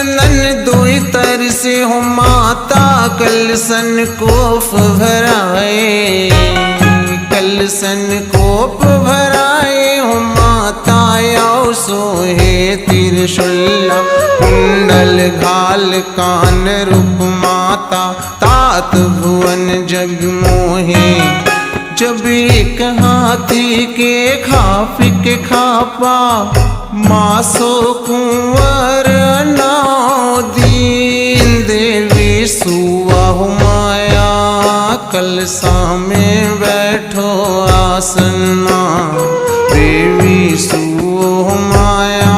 चंदन दुई तर से हो माता कलसन कोप भराए, कलसन कोप भराए हो माता आओ सोहे त्रिशूल कुंडल घाल कान रूप माता तात भुवन जग मोहे। जब एक हाथी के खापिक खापा मासो कुंवर नाव दीन देवी सुवाहु माया कलसा में बैठो आसना, देवी सुवाहु माया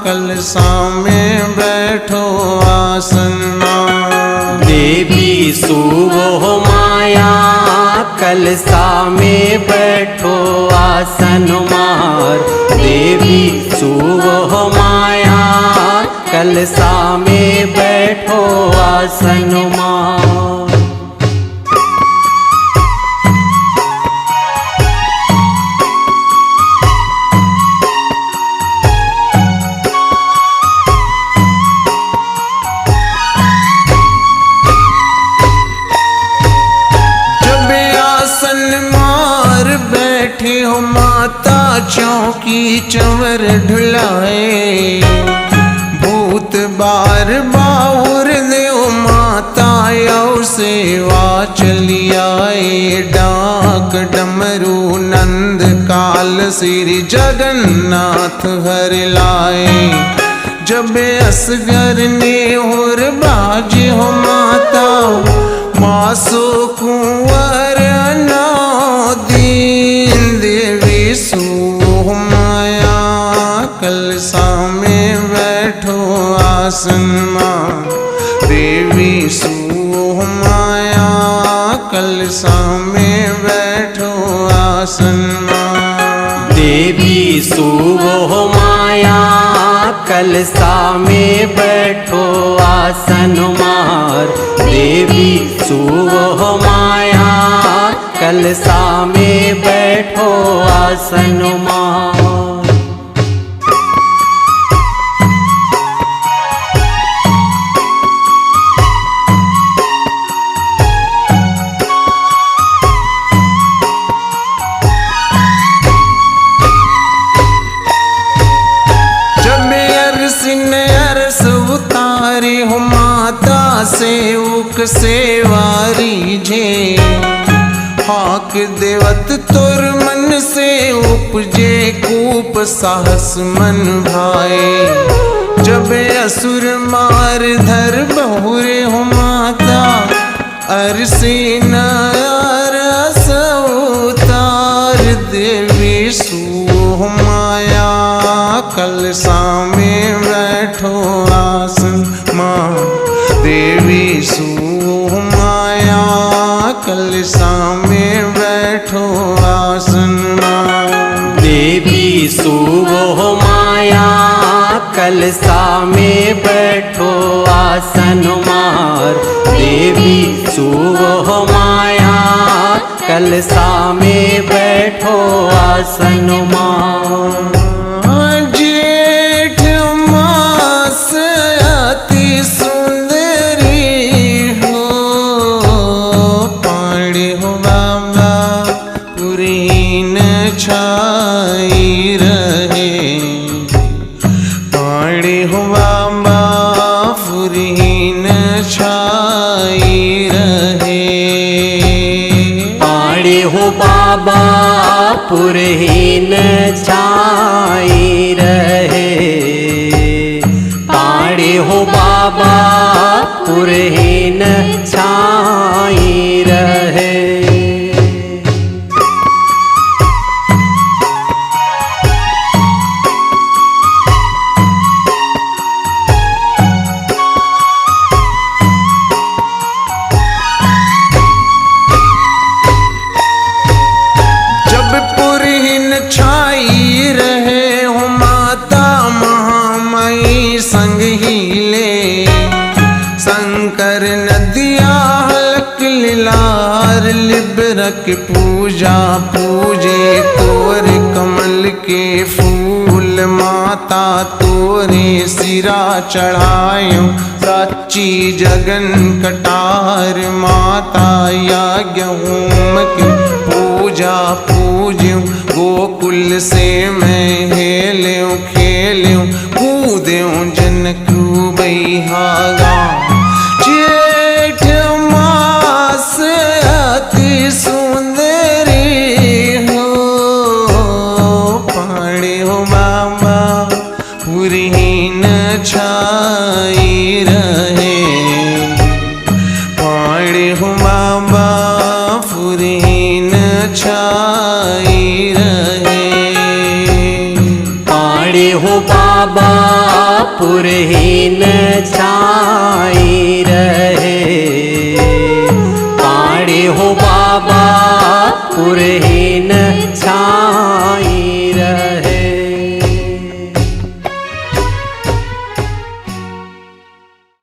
कलसा में बैठो आसना, देवी सुवाहु माया कलसा में बैठो आसन मार, देवी सुवाहु माया कलसा में बैठो आसन मार। बैठे हो माता चौकी चंवर ढुलाए, भूत बार बाउर देव माता यो सेवा चली आए, डाक डमरू नंद काल श्री जगन्नाथ हर लाए। जब असगर ने और बाजे हो माता मासो कुंवर नाव दीन देवी सुवाहु माया कलसा में बैठो आसन मां, देवी सुवाहु माया कलसा में बैठो आसन मां, देवी सुवाहु माया कलसा में बैठो आसन मार, देवी सुवाहु माया कलसा में बैठो आसन मार। हो माता सेवक सेवारी जे, हाक देवत तुर मन से उपजे कूप साहस मन भाए। जब असुर मार धर बहुरे हो माता अरसी नरस उतार, देवी सुवाहु माया कलसा में बैठो आसन मां, देवी सुवाहु माया कलसा में बैठो आसन मां, देवी सुवाहु माया कलसा में बैठो आसन मार, देवी सुवाहु माया कलसा में बैठो आसन मार। छाई रहे पाड़ी हो बाबा पुरीन छाई रहे, पाड़ी हो बाबा पुरहीन छाई रहे, पाड़ी हो बाबा पुरहीन छाई रहे। छाई रहे हो माता महामाई संग हिले, शंकर नदिया हलक लीलार लिबरक पूजा पूजे तोर कमल के फूल माता तोरे सिरा चढ़ायूं साची जगन कटार माता याज्ञोम की पूजा पूज्यूं गोकुल से मैं हेल्यूं खेल्यूं कूद्यूं जनकू बहिहागा जेठ मास अति सुंदरी हो पाड़े हो बाबा पूरी न छाई रहे पाड़े हो बाबा पूरी न छाई रहे पाड़े हो बाबा पुरहीन छाई रहे पाड़े हो बाबा पुरहीन